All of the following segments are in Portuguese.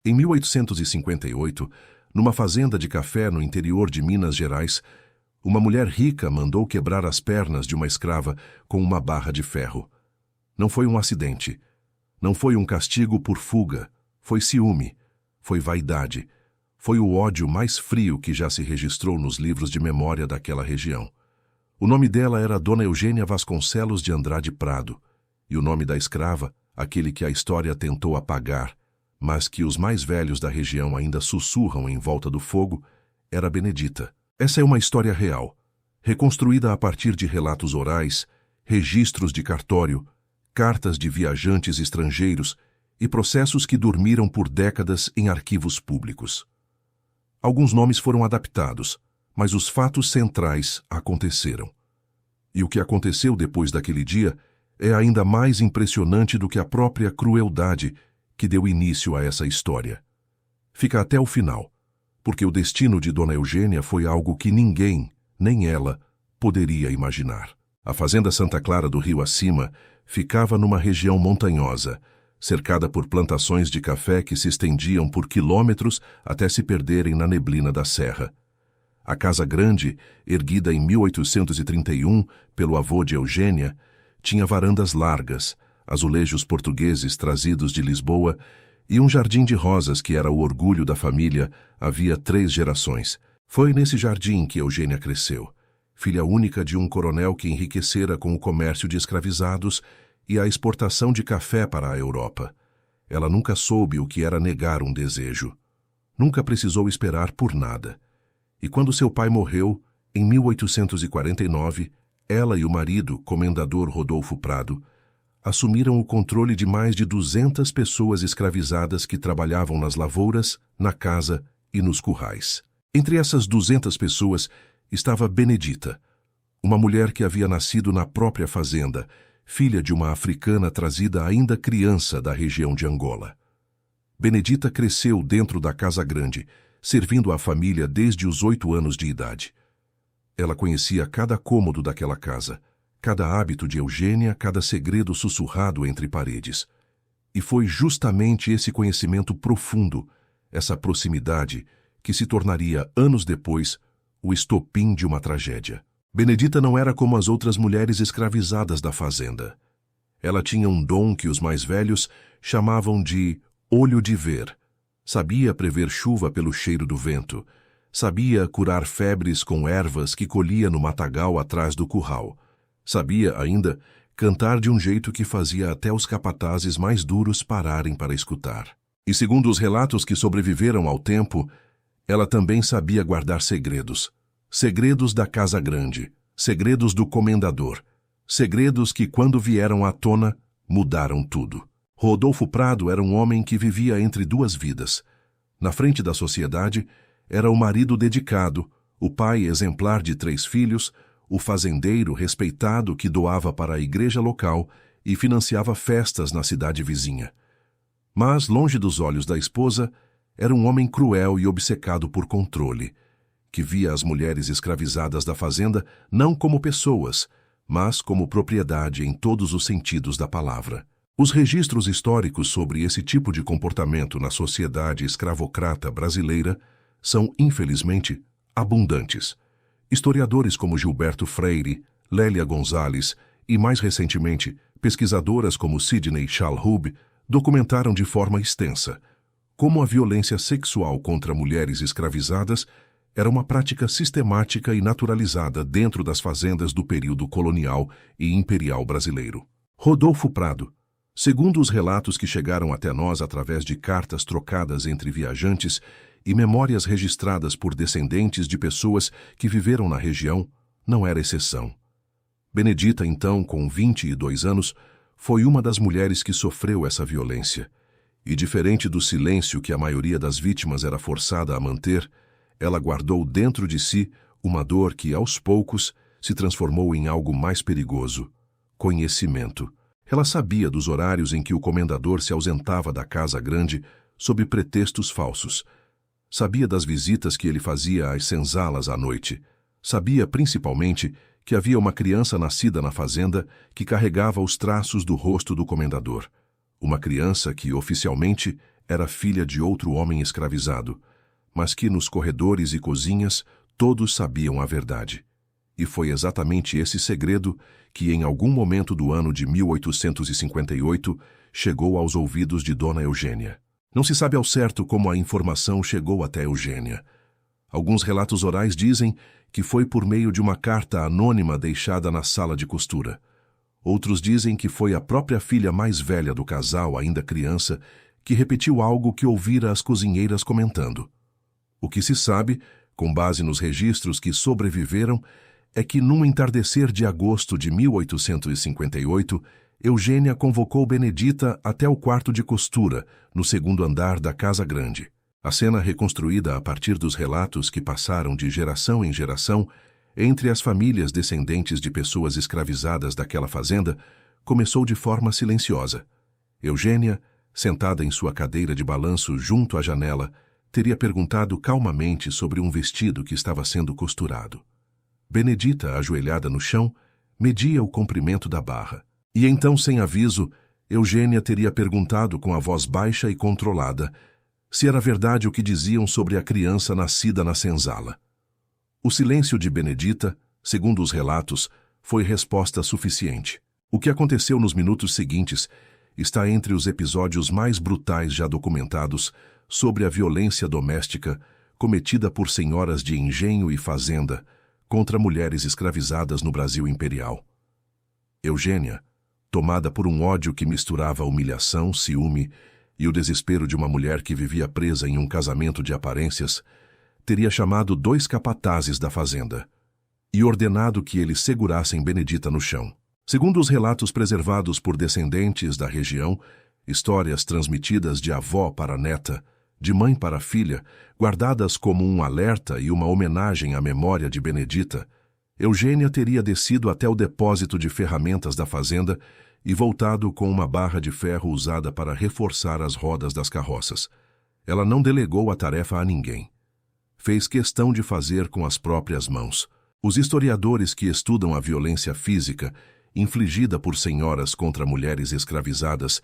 Em 1858, numa fazenda de café no interior de Minas Gerais, uma mulher rica mandou quebrar as pernas de uma escrava com uma barra de ferro. Não foi um acidente. Não foi um castigo por fuga. Foi ciúme. Foi vaidade. Foi o ódio mais frio que já se registrou nos livros de memória daquela região. O nome dela era Dona Eugênia Vasconcelos de Andrade Prado, e o nome da escrava, aquele que a história tentou apagar, mas que os mais velhos da região ainda sussurram em volta do fogo, era Benedita. Essa é uma história real, reconstruída a partir de relatos orais, registros de cartório, cartas de viajantes estrangeiros e processos que dormiram por décadas em arquivos públicos. Alguns nomes foram adaptados, mas os fatos centrais aconteceram. E o que aconteceu depois daquele dia é ainda mais impressionante do que a própria crueldade que deu início a essa história. Fica até o final, porque o destino de Dona Eugênia foi algo que ninguém, nem ela, poderia imaginar. A fazenda Santa Clara do Rio Acima ficava numa região montanhosa, cercada por plantações de café que se estendiam por quilômetros até se perderem na neblina da serra. A Casa Grande, erguida em 1831 pelo avô de Eugênia, tinha varandas largas, azulejos portugueses trazidos de Lisboa e um jardim de rosas que era o orgulho da família havia 3 gerações. Foi nesse jardim que Eugênia cresceu, filha única de um coronel que enriquecera com o comércio de escravizados e a exportação de café para a Europa. Ela nunca soube o que era negar um desejo. Nunca precisou esperar por nada. E quando seu pai morreu, em 1849, ela e o marido, comendador Rodolfo Prado, assumiram o controle de mais de 200 pessoas escravizadas que trabalhavam nas lavouras, na casa e nos currais. Entre essas 200 pessoas estava Benedita, uma mulher que havia nascido na própria fazenda, filha de uma africana trazida ainda criança da região de Angola. Benedita cresceu dentro da Casa Grande, servindo a família desde os 8 anos de idade. Ela conhecia cada cômodo daquela casa, cada hábito de Eugênia, cada segredo sussurrado entre paredes. E foi justamente esse conhecimento profundo, essa proximidade, que se tornaria, anos depois, o estopim de uma tragédia. Benedita não era como as outras mulheres escravizadas da fazenda. Ela tinha um dom que os mais velhos chamavam de olho de ver. Sabia prever chuva pelo cheiro do vento. Sabia curar febres com ervas que colhia no matagal atrás do curral. Sabia, ainda, cantar de um jeito que fazia até os capatazes mais duros pararem para escutar. E segundo os relatos que sobreviveram ao tempo, ela também sabia guardar segredos. Segredos da Casa Grande, segredos do comendador, segredos que, quando vieram à tona, mudaram tudo. Rodolfo Prado era um homem que vivia entre 2 vidas. Na frente da sociedade, era o marido dedicado, o pai exemplar de 3 filhos, o fazendeiro respeitado que doava para a igreja local e financiava festas na cidade vizinha. Mas, longe dos olhos da esposa, era um homem cruel e obcecado por controle, que via as mulheres escravizadas da fazenda não como pessoas, mas como propriedade em todos os sentidos da palavra. Os registros históricos sobre esse tipo de comportamento na sociedade escravocrata brasileira são, infelizmente, abundantes. Historiadores como Gilberto Freire, Lélia Gonzalez e, mais recentemente, pesquisadoras como Sidney Chalhoub documentaram de forma extensa como a violência sexual contra mulheres escravizadas era uma prática sistemática e naturalizada dentro das fazendas do período colonial e imperial brasileiro. Rodolfo Prado, segundo os relatos que chegaram até nós através de cartas trocadas entre viajantes e memórias registradas por descendentes de pessoas que viveram na região, não era exceção. Benedita, então, com 22 anos, foi uma das mulheres que sofreu essa violência. E, diferente do silêncio que a maioria das vítimas era forçada a manter, ela guardou dentro de si uma dor que, aos poucos, se transformou em algo mais perigoso: conhecimento. Ela sabia dos horários em que o comendador se ausentava da Casa Grande sob pretextos falsos. Sabia das visitas que ele fazia às senzalas à noite. Sabia, principalmente, que havia uma criança nascida na fazenda que carregava os traços do rosto do comendador. Uma criança que, oficialmente, era filha de outro homem escravizado, mas que nos corredores e cozinhas todos sabiam a verdade. E foi exatamente esse segredo que, em algum momento do ano de 1858, chegou aos ouvidos de Dona Eugênia. Não se sabe ao certo como a informação chegou até Eugênia. Alguns relatos orais dizem que foi por meio de uma carta anônima deixada na sala de costura. Outros dizem que foi a própria filha mais velha do casal, ainda criança, que repetiu algo que ouvira as cozinheiras comentando. O que se sabe, com base nos registros que sobreviveram, é que num entardecer de agosto de 1858, Eugênia convocou Benedita até o quarto de costura, no segundo andar da Casa Grande. A cena, reconstruída a partir dos relatos que passaram de geração em geração entre as famílias descendentes de pessoas escravizadas daquela fazenda, começou de forma silenciosa. Eugênia, sentada em sua cadeira de balanço junto à janela, teria perguntado calmamente sobre um vestido que estava sendo costurado. Benedita, ajoelhada no chão, media o comprimento da barra. E então, sem aviso, Eugênia teria perguntado com a voz baixa e controlada se era verdade o que diziam sobre a criança nascida na senzala. O silêncio de Benedita, segundo os relatos, foi resposta suficiente. O que aconteceu nos minutos seguintes está entre os episódios mais brutais já documentados sobre a violência doméstica cometida por senhoras de engenho e fazenda contra mulheres escravizadas no Brasil imperial. Eugênia, tomada por um ódio que misturava humilhação, ciúme e o desespero de uma mulher que vivia presa em um casamento de aparências, teria chamado 2 capatazes da fazenda e ordenado que eles segurassem Benedita no chão. Segundo os relatos preservados por descendentes da região, histórias transmitidas de avó para neta, de mãe para filha, guardadas como um alerta e uma homenagem à memória de Benedita, Eugênia teria descido até o depósito de ferramentas da fazenda e voltado com uma barra de ferro usada para reforçar as rodas das carroças. Ela não delegou a tarefa a ninguém. Fez questão de fazer com as próprias mãos. Os historiadores que estudam a violência física infligida por senhoras contra mulheres escravizadas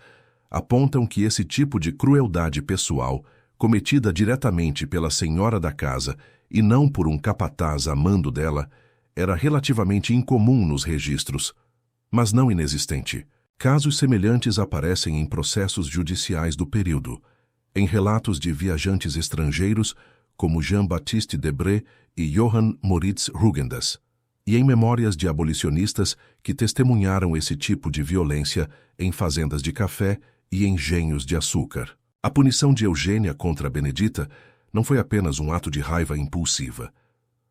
apontam que esse tipo de crueldade pessoal, cometida diretamente pela senhora da casa e não por um capataz a mando dela, era relativamente incomum nos registros, mas não inexistente. Casos semelhantes aparecem em processos judiciais do período, em relatos de viajantes estrangeiros como Jean-Baptiste Debré e Johann Moritz Rugendas, e em memórias de abolicionistas que testemunharam esse tipo de violência em fazendas de café e engenhos de açúcar. A punição de Eugênia contra Benedita não foi apenas um ato de raiva impulsiva.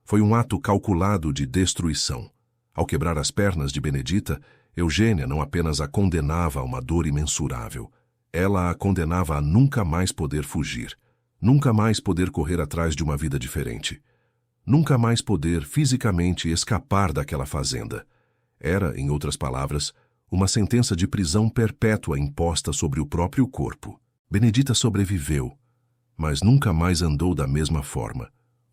Foi um ato calculado de destruição. Ao quebrar as pernas de Benedita, Eugênia não apenas a condenava a uma dor imensurável, ela a condenava a nunca mais poder fugir, nunca mais poder correr atrás de uma vida diferente, nunca mais poder fisicamente escapar daquela fazenda. Era, em outras palavras, uma sentença de prisão perpétua imposta sobre o próprio corpo. Benedita sobreviveu, mas nunca mais andou da mesma forma.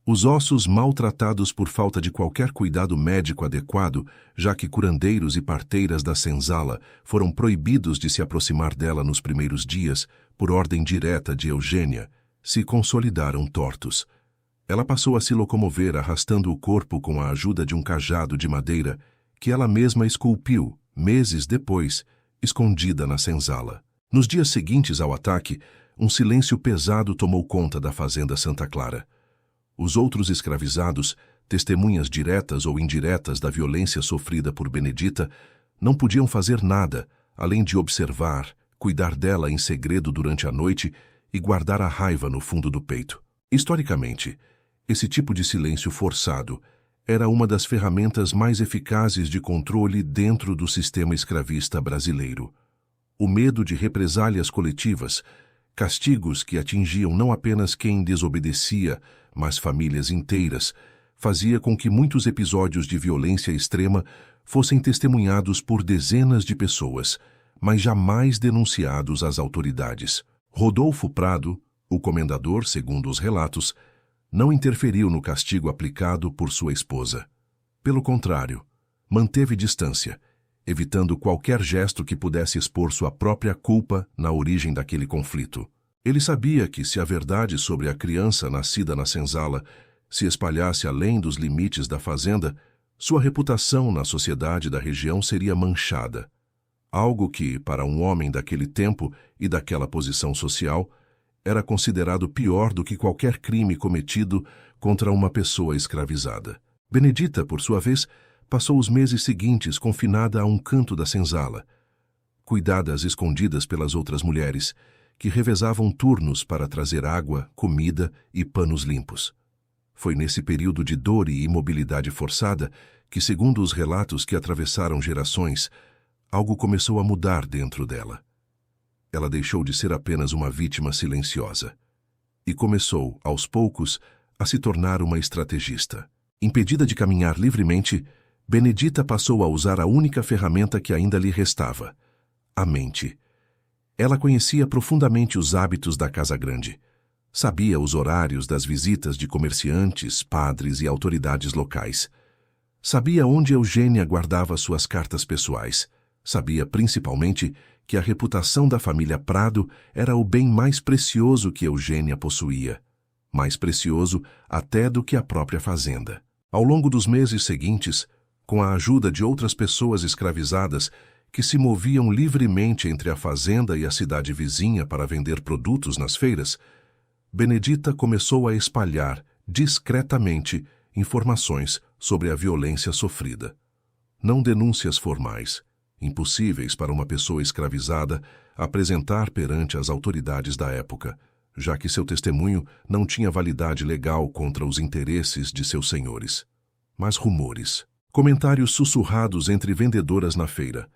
Os ossos maltratados por falta de qualquer cuidado médico adequado, já que curandeiros e parteiras da senzala foram proibidos de se aproximar dela nos primeiros dias, por ordem direta de Eugênia, se consolidaram tortos. Ela passou a se locomover arrastando o corpo com a ajuda de um cajado de madeira que ela mesma esculpiu, meses depois, escondida na senzala. Nos dias seguintes ao ataque, um silêncio pesado tomou conta da fazenda Santa Clara. Os outros escravizados, testemunhas diretas ou indiretas da violência sofrida por Benedita, não podiam fazer nada, além de observar, cuidar dela em segredo durante a noite e guardar a raiva no fundo do peito. Historicamente, esse tipo de silêncio forçado era uma das ferramentas mais eficazes de controle dentro do sistema escravista brasileiro. O medo de represálias coletivas, castigos que atingiam não apenas quem desobedecia, mas famílias inteiras, fazia com que muitos episódios de violência extrema fossem testemunhados por dezenas de pessoas, mas jamais denunciados às autoridades. Rodolfo Prado, o comendador, segundo os relatos, não interferiu no castigo aplicado por sua esposa. Pelo contrário, manteve distância, evitando qualquer gesto que pudesse expor sua própria culpa na origem daquele conflito. Ele sabia que se a verdade sobre a criança nascida na senzala se espalhasse além dos limites da fazenda, sua reputação na sociedade da região seria manchada. Algo que, para um homem daquele tempo e daquela posição social, era considerado pior do que qualquer crime cometido contra uma pessoa escravizada. Benedita, por sua vez, passou os meses seguintes confinada a um canto da senzala, cuidada às escondidas pelas outras mulheres, que revezavam turnos para trazer água, comida e panos limpos. Foi nesse período de dor e imobilidade forçada que, segundo os relatos que atravessaram gerações, algo começou a mudar dentro dela. Ela deixou de ser apenas uma vítima silenciosa e começou, aos poucos, a se tornar uma estrategista. Impedida de caminhar livremente, Benedita passou a usar a única ferramenta que ainda lhe restava: a mente. Ela conhecia profundamente os hábitos da Casa Grande. Sabia os horários das visitas de comerciantes, padres e autoridades locais. Sabia onde Eugênia guardava suas cartas pessoais. Sabia, principalmente, que a reputação da família Prado era o bem mais precioso que Eugênia possuía. Mais precioso até do que a própria fazenda. Ao longo dos meses seguintes, com a ajuda de outras pessoas escravizadas que se moviam livremente entre a fazenda e a cidade vizinha para vender produtos nas feiras, Benedita começou a espalhar, discretamente, informações sobre a violência sofrida. Não denúncias formais, impossíveis para uma pessoa escravizada apresentar perante as autoridades da época, já que seu testemunho não tinha validade legal contra os interesses de seus senhores. Mas rumores, comentários sussurrados entre vendedoras na feira,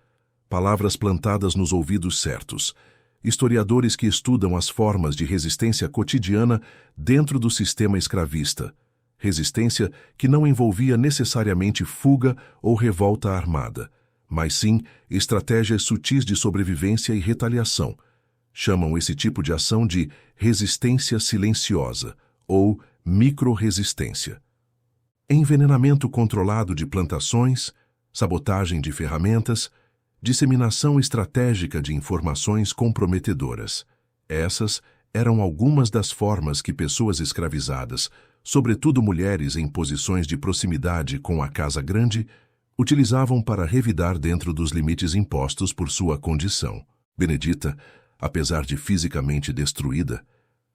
palavras plantadas nos ouvidos certos, historiadores que estudam as formas de resistência cotidiana dentro do sistema escravista, resistência que não envolvia necessariamente fuga ou revolta armada, mas sim estratégias sutis de sobrevivência e retaliação. Chamam esse tipo de ação de resistência silenciosa ou micro-resistência. Envenenamento controlado de plantações, sabotagem de ferramentas, disseminação estratégica de informações comprometedoras. Essas eram algumas das formas que pessoas escravizadas, sobretudo mulheres em posições de proximidade com a Casa Grande, utilizavam para revidar dentro dos limites impostos por sua condição. Benedita, apesar de fisicamente destruída,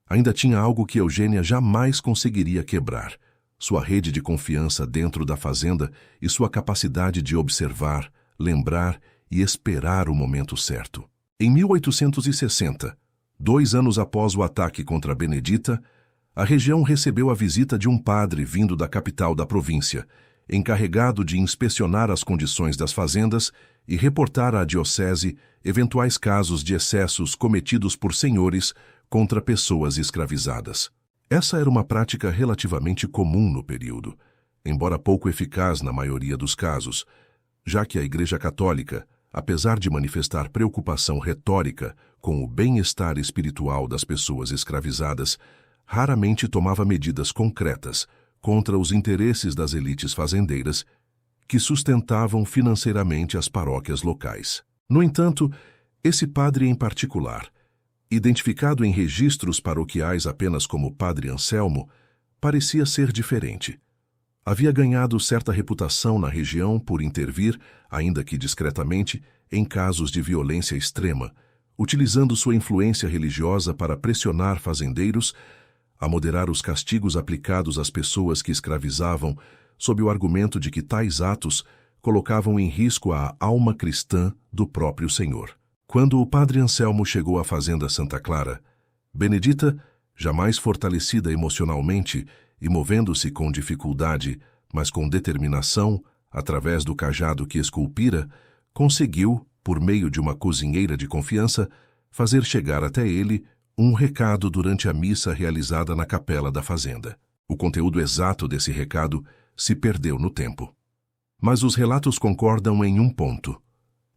ainda tinha algo que Eugênia jamais conseguiria quebrar: sua rede de confiança dentro da fazenda e sua capacidade de observar, lembrar e esperar o momento certo. Em 1860, 2 anos após o ataque contra Benedita, a região recebeu a visita de um padre vindo da capital da província, encarregado de inspecionar as condições das fazendas e reportar à diocese eventuais casos de excessos cometidos por senhores contra pessoas escravizadas. Essa era uma prática relativamente comum no período, embora pouco eficaz na maioria dos casos, já que a Igreja Católica, apesar de manifestar preocupação retórica com o bem-estar espiritual das pessoas escravizadas, raramente tomava medidas concretas contra os interesses das elites fazendeiras que sustentavam financeiramente as paróquias locais. No entanto, esse padre em particular, identificado em registros paroquiais apenas como Padre Anselmo, parecia ser diferente. Havia ganhado certa reputação na região por intervir, ainda que discretamente, em casos de violência extrema, utilizando sua influência religiosa para pressionar fazendeiros a moderar os castigos aplicados às pessoas que escravizavam, sob o argumento de que tais atos colocavam em risco a alma cristã do próprio Senhor. Quando o padre Anselmo chegou à fazenda Santa Clara, Benedita, jamais fortalecida emocionalmente e movendo-se com dificuldade, mas com determinação, através do cajado que esculpira, conseguiu, por meio de uma cozinheira de confiança, fazer chegar até ele um recado durante a missa realizada na capela da fazenda. O conteúdo exato desse recado se perdeu no tempo. Mas os relatos concordam em um ponto.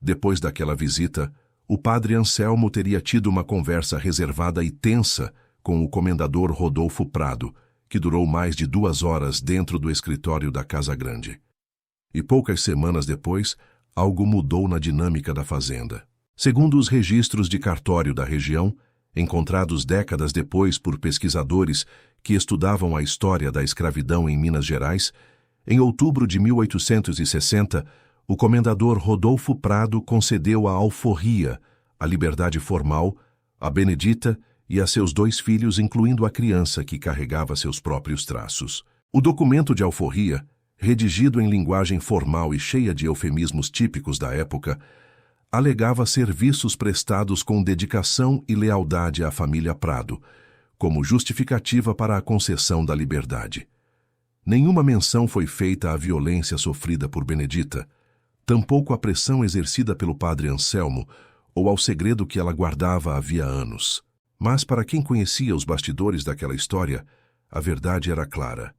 Depois daquela visita, o padre Anselmo teria tido uma conversa reservada e tensa com o comendador Rodolfo Prado, que durou mais de 2 horas dentro do escritório da Casa Grande. E poucas semanas depois, algo mudou na dinâmica da fazenda. Segundo os registros de cartório da região, encontrados décadas depois por pesquisadores que estudavam a história da escravidão em Minas Gerais, em outubro de 1860, o comendador Rodolfo Prado concedeu a alforria, a liberdade formal, a Benedita e a seus 2 filhos, incluindo a criança que carregava seus próprios traços. O documento de alforria, redigido em linguagem formal e cheia de eufemismos típicos da época, alegava serviços prestados com dedicação e lealdade à família Prado, como justificativa para a concessão da liberdade. Nenhuma menção foi feita à violência sofrida por Benedita, tampouco à pressão exercida pelo padre Anselmo ou ao segredo que ela guardava havia anos. Mas para quem conhecia os bastidores daquela história, a verdade era clara.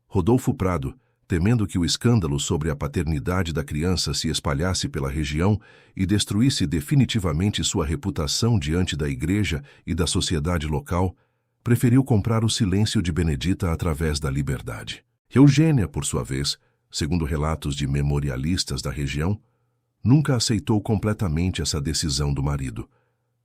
Rodolfo Prado, temendo que o escândalo sobre a paternidade da criança se espalhasse pela região e destruísse definitivamente sua reputação diante da igreja e da sociedade local, preferiu comprar o silêncio de Benedita através da liberdade. Eugênia, por sua vez, segundo relatos de memorialistas da região, nunca aceitou completamente essa decisão do marido.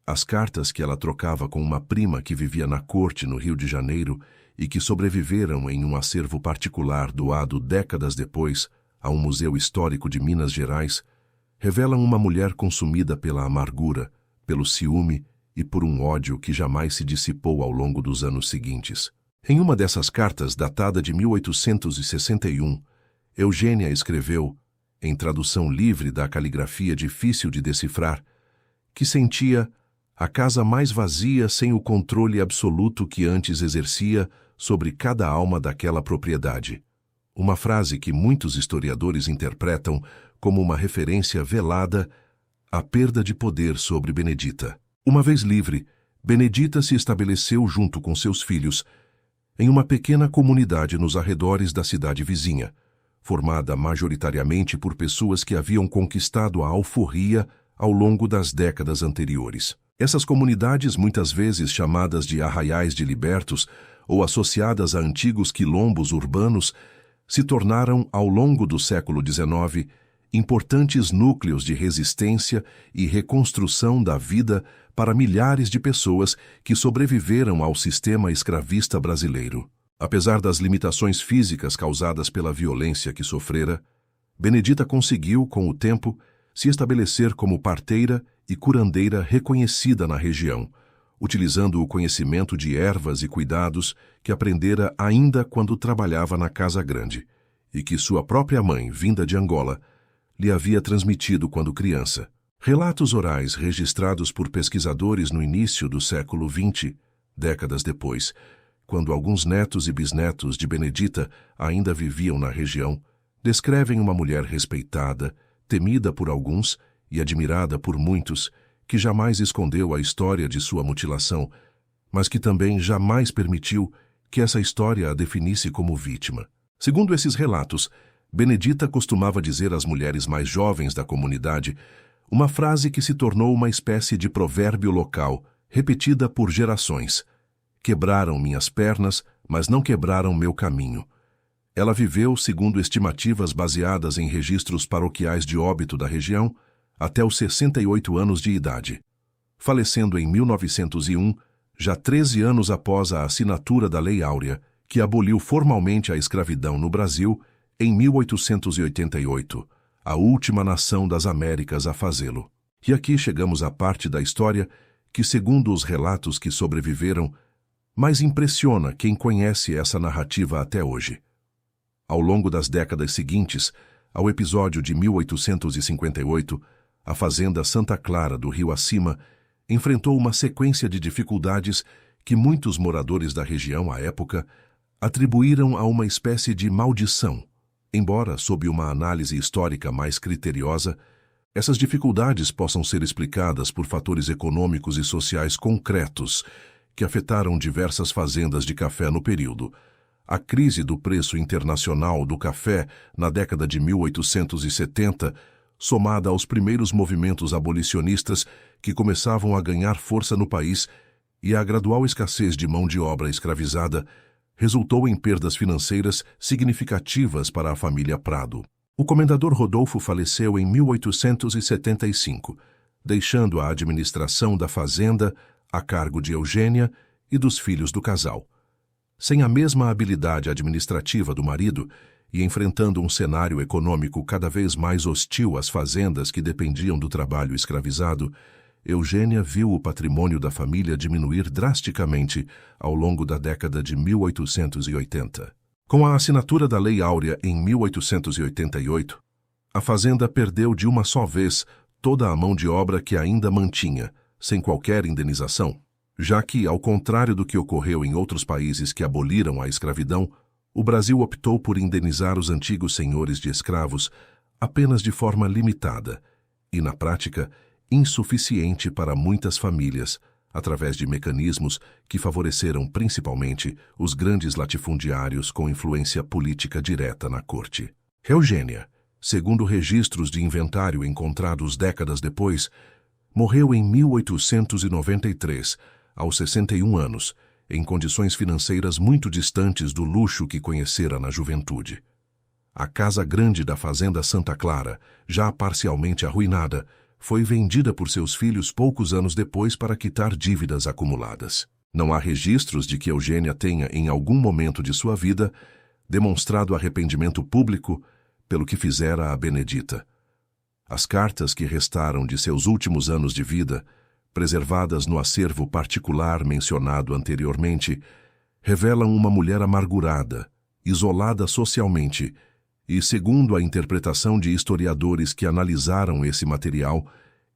As cartas que ela trocava com uma prima que vivia na corte no Rio de Janeiro e que sobreviveram em um acervo particular doado décadas depois a um museu histórico de Minas Gerais, revelam uma mulher consumida pela amargura, pelo ciúme e por um ódio que jamais se dissipou ao longo dos anos seguintes. Em uma dessas cartas, datada de 1861, Eugênia escreveu, em tradução livre da caligrafia difícil de decifrar, que sentia a casa mais vazia sem o controle absoluto que antes exercia sobre cada alma daquela propriedade. Uma frase que muitos historiadores interpretam como uma referência velada à perda de poder sobre Benedita. Uma vez livre, Benedita se estabeleceu junto com seus filhos em uma pequena comunidade nos arredores da cidade vizinha, formada majoritariamente por pessoas que haviam conquistado a alforria ao longo das décadas anteriores. Essas comunidades, muitas vezes chamadas de arraiais de libertos ou associadas a antigos quilombos urbanos, se tornaram, ao longo do século XIX, importantes núcleos de resistência e reconstrução da vida para milhares de pessoas que sobreviveram ao sistema escravista brasileiro. Apesar das limitações físicas causadas pela violência que sofrera, Benedita conseguiu, com o tempo, se estabelecer como parteira e curandeira reconhecida na região, utilizando o conhecimento de ervas e cuidados que aprendera ainda quando trabalhava na Casa Grande, e que sua própria mãe, vinda de Angola, lhe havia transmitido quando criança. Relatos orais registrados por pesquisadores no início do século XX, décadas depois, quando alguns netos e bisnetos de Benedita ainda viviam na região, descrevem uma mulher respeitada, temida por alguns e admirada por muitos, que jamais escondeu a história de sua mutilação, mas que também jamais permitiu que essa história a definisse como vítima. Segundo esses relatos, Benedita costumava dizer às mulheres mais jovens da comunidade uma frase que se tornou uma espécie de provérbio local, repetida por gerações: "Quebraram minhas pernas, mas não quebraram meu caminho." Ela viveu, segundo estimativas baseadas em registros paroquiais de óbito da região, até os 68 anos de idade, falecendo em 1901, já 13 anos após a assinatura da Lei Áurea, que aboliu formalmente a escravidão no Brasil em 1888, a última nação das Américas a fazê-lo. E aqui chegamos à parte da história que, segundo os relatos que sobreviveram, mais impressiona quem conhece essa narrativa até hoje. Ao longo das décadas seguintes, ao episódio de 1858, a fazenda Santa Clara do Rio Acima enfrentou uma sequência de dificuldades que muitos moradores da região à época atribuíram a uma espécie de maldição. Embora, sob uma análise histórica mais criteriosa, essas dificuldades possam ser explicadas por fatores econômicos e sociais concretos que afetaram diversas fazendas de café no período. A crise do preço internacional do café na década de 1870, somada aos primeiros movimentos abolicionistas que começavam a ganhar força no país, e a gradual escassez de mão de obra escravizada, resultou em perdas financeiras significativas para a família Prado. O comendador Rodolfo faleceu em 1875, deixando a administração da fazenda a cargo de Eugênia e dos filhos do casal. Sem a mesma habilidade administrativa do marido e enfrentando um cenário econômico cada vez mais hostil às fazendas que dependiam do trabalho escravizado, Eugênia viu o patrimônio da família diminuir drasticamente ao longo da década de 1880. Com a assinatura da Lei Áurea em 1888, a fazenda perdeu de uma só vez toda a mão de obra que ainda mantinha, sem qualquer indenização, já que, ao contrário do que ocorreu em outros países que aboliram a escravidão, o Brasil optou por indenizar os antigos senhores de escravos apenas de forma limitada e, na prática, insuficiente para muitas famílias, através de mecanismos que favoreceram principalmente os grandes latifundiários com influência política direta na corte. Eugênia, segundo registros de inventário encontrados décadas depois, morreu em 1893, aos 61 anos, em condições financeiras muito distantes do luxo que conhecera na juventude. A casa grande da fazenda Santa Clara, já parcialmente arruinada, foi vendida por seus filhos poucos anos depois para quitar dívidas acumuladas. Não há registros de que Eugênia tenha, em algum momento de sua vida, demonstrado arrependimento público pelo que fizera a Benedita. As cartas que restaram de seus últimos anos de vida, preservadas no acervo particular mencionado anteriormente, revelam uma mulher amargurada, isolada socialmente e, segundo a interpretação de historiadores que analisaram esse material,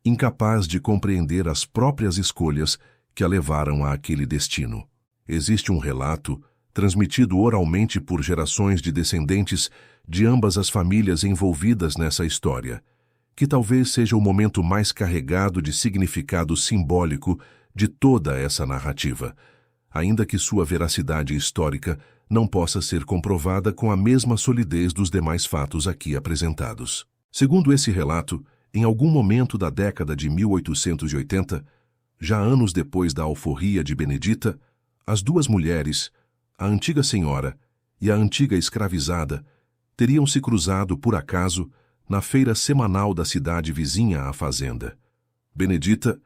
incapaz de compreender as próprias escolhas que a levaram a aquele destino. Existe um relato, transmitido oralmente por gerações de descendentes de ambas as famílias envolvidas nessa história, que talvez seja o momento mais carregado de significado simbólico de toda essa narrativa, ainda que sua veracidade histórica não possa ser comprovada com a mesma solidez dos demais fatos aqui apresentados. Segundo esse relato, em algum momento da década de 1880, já anos depois da alforria de Benedita, as duas mulheres, a antiga senhora e a antiga escravizada, teriam se cruzado por acaso na feira semanal da cidade vizinha à fazenda. Benedita,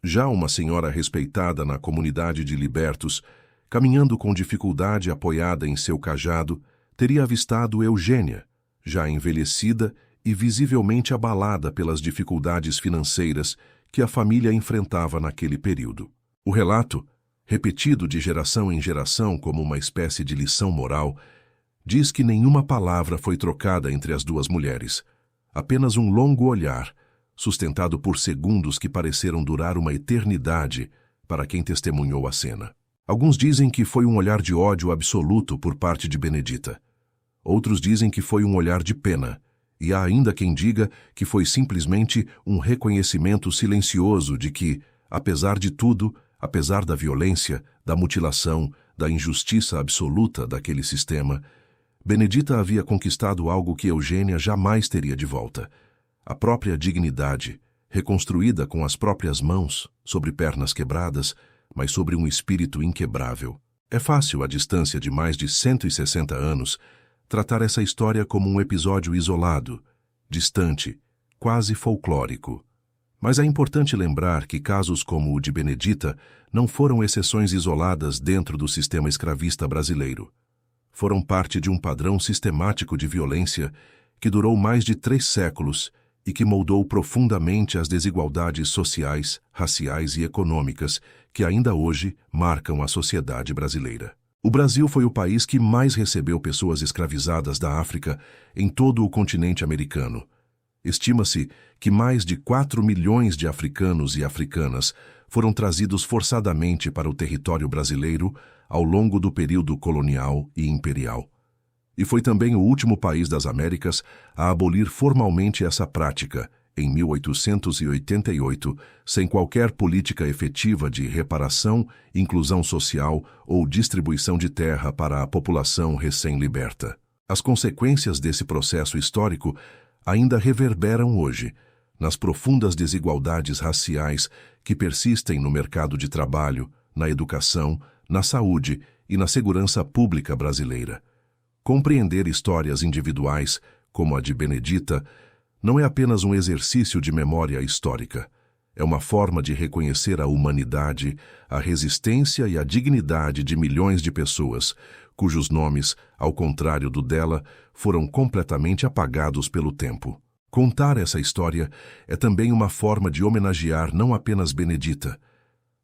já uma senhora respeitada na comunidade de libertos, caminhando com dificuldade apoiada em seu cajado, teria avistado Eugênia, já envelhecida e visivelmente abalada pelas dificuldades financeiras que a família enfrentava naquele período. O relato, repetido de geração em geração como uma espécie de lição moral, diz que nenhuma palavra foi trocada entre as duas mulheres, apenas um longo olhar, sustentado por segundos que pareceram durar uma eternidade para quem testemunhou a cena. Alguns dizem que foi um olhar de ódio absoluto por parte de Benedita. Outros dizem que foi um olhar de pena, e há ainda quem diga que foi simplesmente um reconhecimento silencioso de que, apesar de tudo, apesar da violência, da mutilação, da injustiça absoluta daquele sistema, Benedita havia conquistado algo que Eugênia jamais teria de volta: a própria dignidade, reconstruída com as próprias mãos, sobre pernas quebradas, mas sobre um espírito inquebrável. É fácil, à distância de mais de 160 anos, tratar essa história como um episódio isolado, distante, quase folclórico. Mas é importante lembrar que casos como o de Benedita não foram exceções isoladas dentro do sistema escravista brasileiro. Foram parte de um padrão sistemático de violência que durou mais de 3 séculos e que moldou profundamente as desigualdades sociais, raciais e econômicas que ainda hoje marcam a sociedade brasileira. O Brasil foi o país que mais recebeu pessoas escravizadas da África em todo o continente americano. Estima-se que mais de 4 milhões de africanos e africanas foram trazidos forçadamente para o território brasileiro ao longo do período colonial e imperial. E foi também o último país das Américas a abolir formalmente essa prática, em 1888, sem qualquer política efetiva de reparação, inclusão social ou distribuição de terra para a população recém-liberta. As consequências desse processo histórico ainda reverberam hoje, nas profundas desigualdades raciais que persistem no mercado de trabalho, na educação, na saúde e na segurança pública brasileira. Compreender histórias individuais, como a de Benedita, não é apenas um exercício de memória histórica. É uma forma de reconhecer a humanidade, a resistência e a dignidade de milhões de pessoas, cujos nomes, ao contrário do dela, foram completamente apagados pelo tempo. Contar essa história é também uma forma de homenagear não apenas Benedita,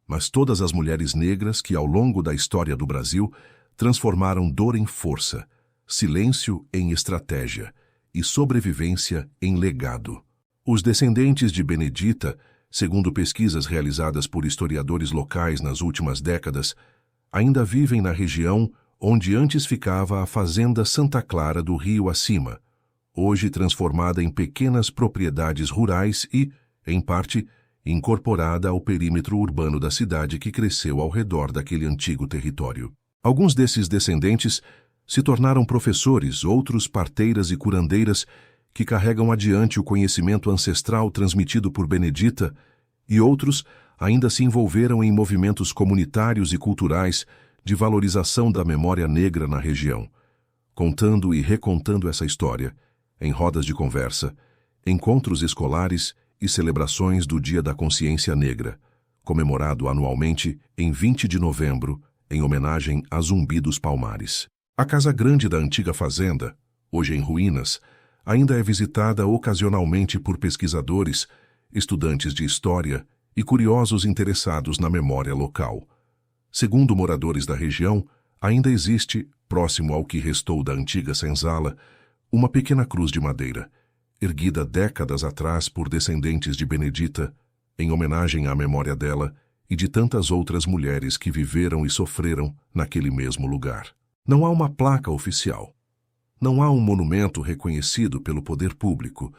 mas todas as mulheres negras que, ao longo da história do Brasil, transformaram dor em força, silêncio em estratégia e sobrevivência em legado. Os descendentes de Benedita, segundo pesquisas realizadas por historiadores locais nas últimas décadas, ainda vivem na região onde antes ficava a Fazenda Santa Clara do Rio Acima, hoje transformada em pequenas propriedades rurais e, em parte, incorporada ao perímetro urbano da cidade que cresceu ao redor daquele antigo território. Alguns desses descendentes se tornaram professores, outros parteiras e curandeiras que carregam adiante o conhecimento ancestral transmitido por Benedita, e outros ainda se envolveram em movimentos comunitários e culturais de valorização da memória negra na região, contando e recontando essa história em rodas de conversa, encontros escolares e celebrações do Dia da Consciência Negra, comemorado anualmente em 20 de novembro, em homenagem a Zumbi dos Palmares. A Casa Grande da antiga fazenda, hoje em ruínas, ainda é visitada ocasionalmente por pesquisadores, estudantes de história e curiosos interessados na memória local. Segundo moradores da região, ainda existe, próximo ao que restou da antiga senzala, uma pequena cruz de madeira, erguida décadas atrás por descendentes de Benedita, em homenagem à memória dela e de tantas outras mulheres que viveram e sofreram naquele mesmo lugar. Não há uma placa oficial. Não há um monumento reconhecido pelo poder público,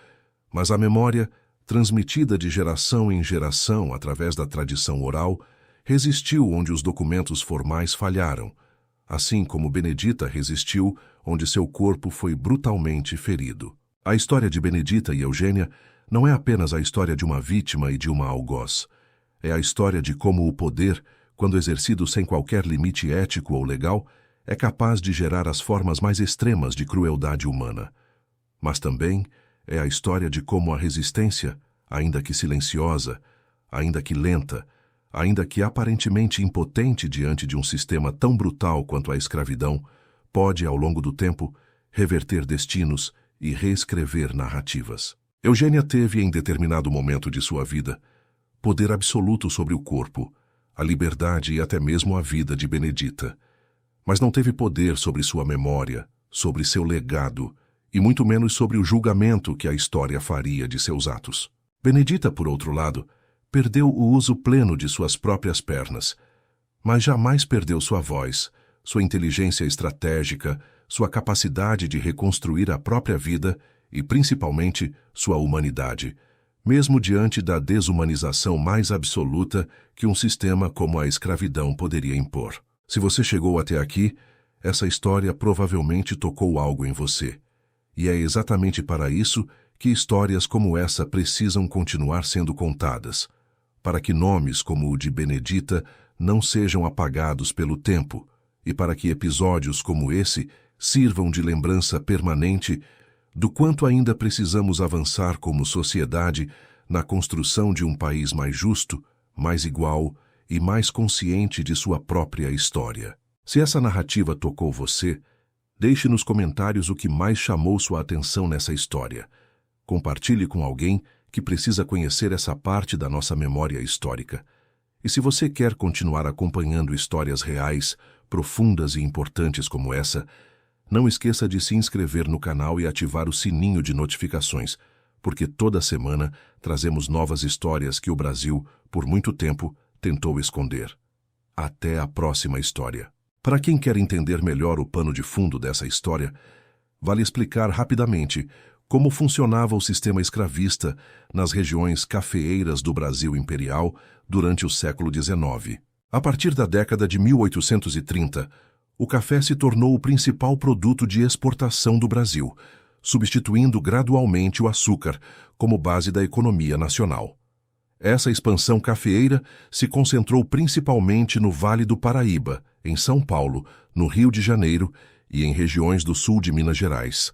mas a memória, transmitida de geração em geração através da tradição oral, resistiu onde os documentos formais falharam, assim como Benedita resistiu onde seu corpo foi brutalmente ferido. A história de Benedita e Eugênia não é apenas a história de uma vítima e de uma algoz. É a história de como o poder, quando exercido sem qualquer limite ético ou legal, é capaz de gerar as formas mais extremas de crueldade humana. Mas também é a história de como a resistência, ainda que silenciosa, ainda que lenta, ainda que aparentemente impotente diante de um sistema tão brutal quanto a escravidão, pode, ao longo do tempo, reverter destinos e reescrever narrativas. Eugênia teve, em determinado momento de sua vida, poder absoluto sobre o corpo, a liberdade e até mesmo a vida de Benedita, mas não teve poder sobre sua memória, sobre seu legado, e muito menos sobre o julgamento que a história faria de seus atos. Benedita, por outro lado, perdeu o uso pleno de suas próprias pernas, mas jamais perdeu sua voz, sua inteligência estratégica, sua capacidade de reconstruir a própria vida e, principalmente, sua humanidade, mesmo diante da desumanização mais absoluta que um sistema como a escravidão poderia impor. Se você chegou até aqui, essa história provavelmente tocou algo em você. E é exatamente para isso que histórias como essa precisam continuar sendo contadas, para que nomes como o de Benedita não sejam apagados pelo tempo e para que episódios como esse sirvam de lembrança permanente do quanto ainda precisamos avançar como sociedade na construção de um país mais justo, mais igual e mais consciente de sua própria história. Se essa narrativa tocou você, deixe nos comentários o que mais chamou sua atenção nessa história. Compartilhe com alguém que precisa conhecer essa parte da nossa memória histórica. E se você quer continuar acompanhando histórias reais, profundas e importantes como essa, não esqueça de se inscrever no canal e ativar o sininho de notificações, porque toda semana trazemos novas histórias que o Brasil, por muito tempo, tentou esconder. Até a próxima história. Para quem quer entender melhor o pano de fundo dessa história, vale explicar rapidamente como funcionava o sistema escravista nas regiões cafeeiras do Brasil imperial durante o século XIX. A partir da década de 1830, o café se tornou o principal produto de exportação do Brasil, substituindo gradualmente o açúcar como base da economia nacional. Essa expansão cafeeira se concentrou principalmente no Vale do Paraíba, em São Paulo, no Rio de Janeiro e em regiões do sul de Minas Gerais,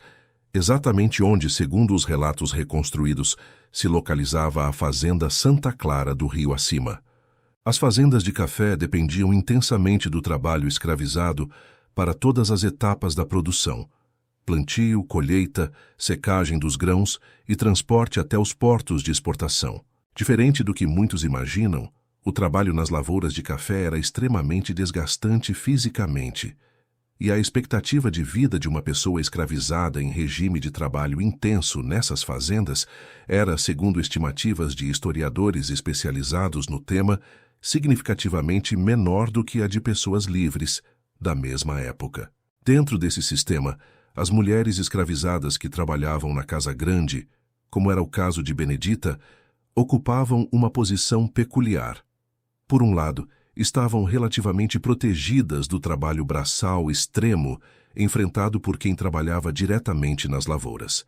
exatamente onde, segundo os relatos reconstruídos, se localizava a fazenda Santa Clara do Rio Acima. As fazendas de café dependiam intensamente do trabalho escravizado para todas as etapas da produção: plantio, colheita, secagem dos grãos e transporte até os portos de exportação. Diferente do que muitos imaginam, o trabalho nas lavouras de café era extremamente desgastante fisicamente, e a expectativa de vida de uma pessoa escravizada em regime de trabalho intenso nessas fazendas era, segundo estimativas de historiadores especializados no tema, significativamente menor do que a de pessoas livres da mesma época. Dentro desse sistema, as mulheres escravizadas que trabalhavam na Casa Grande, como era o caso de Benedita, ocupavam uma posição peculiar. Por um lado, estavam relativamente protegidas do trabalho braçal extremo enfrentado por quem trabalhava diretamente nas lavouras.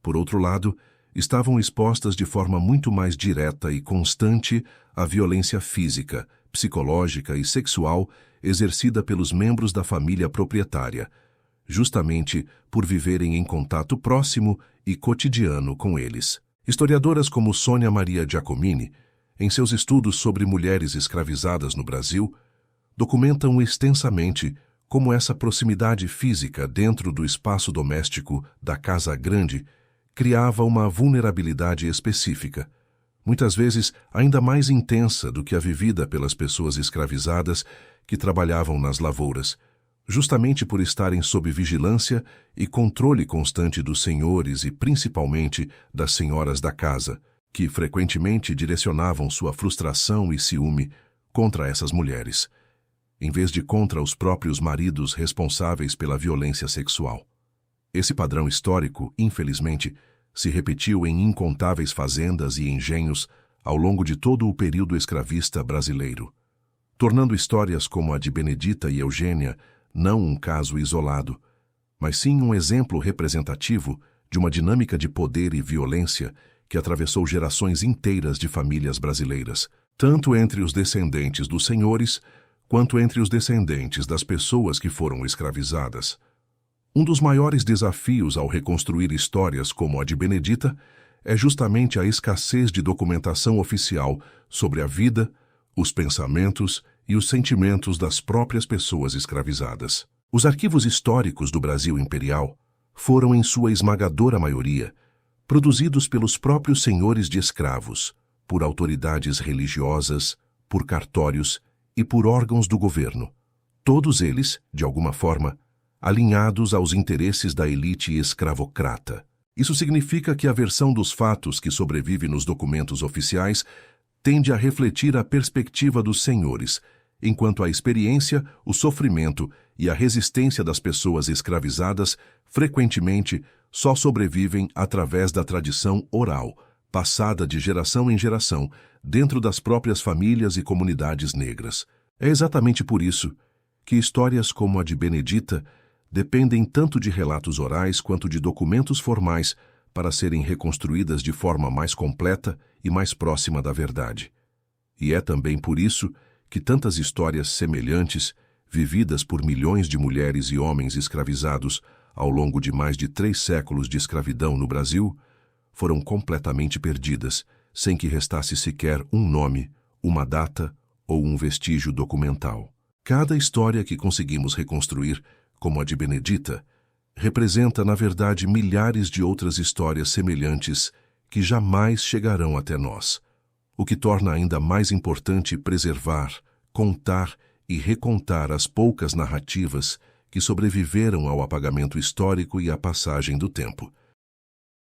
Por outro lado, estavam expostas de forma muito mais direta e constante à violência física, psicológica e sexual exercida pelos membros da família proprietária, justamente por viverem em contato próximo e cotidiano com eles. Historiadoras como Sônia Maria Giacomini, em seus estudos sobre mulheres escravizadas no Brasil, documentam extensamente como essa proximidade física dentro do espaço doméstico da Casa Grande criava uma vulnerabilidade específica, muitas vezes ainda mais intensa do que a vivida pelas pessoas escravizadas que trabalhavam nas lavouras, justamente por estarem sob vigilância e controle constante dos senhores e principalmente das senhoras da casa, que frequentemente direcionavam sua frustração e ciúme contra essas mulheres, em vez de contra os próprios maridos responsáveis pela violência sexual. Esse padrão histórico, infelizmente, se repetiu em incontáveis fazendas e engenhos ao longo de todo o período escravista brasileiro, tornando histórias como a de Benedita e Eugênia não um caso isolado, mas sim um exemplo representativo de uma dinâmica de poder e violência que atravessou gerações inteiras de famílias brasileiras, tanto entre os descendentes dos senhores, quanto entre os descendentes das pessoas que foram escravizadas. Um dos maiores desafios ao reconstruir histórias como a de Benedita é justamente a escassez de documentação oficial sobre a vida, os pensamentos e os sentimentos das próprias pessoas escravizadas. Os arquivos históricos do Brasil imperial foram, em sua esmagadora maioria, produzidos pelos próprios senhores de escravos, por autoridades religiosas, por cartórios e por órgãos do governo, todos eles, de alguma forma, alinhados aos interesses da elite escravocrata. Isso significa que a versão dos fatos que sobrevive nos documentos oficiais tende a refletir a perspectiva dos senhores, enquanto a experiência, o sofrimento e a resistência das pessoas escravizadas frequentemente só sobrevivem através da tradição oral, passada de geração em geração, dentro das próprias famílias e comunidades negras. É exatamente por isso que histórias como a de Benedita dependem tanto de relatos orais quanto de documentos formais para serem reconstruídas de forma mais completa e mais próxima da verdade. E é também por isso que tantas histórias semelhantes, vividas por milhões de mulheres e homens escravizados ao longo de mais de 3 séculos de escravidão no Brasil, foram completamente perdidas, sem que restasse sequer um nome, uma data ou um vestígio documental. Cada história que conseguimos reconstruir, como a de Benedita, representa, na verdade, milhares de outras histórias semelhantes que jamais chegarão até nós, o que torna ainda mais importante preservar, contar e recontar as poucas narrativas que sobreviveram ao apagamento histórico e à passagem do tempo.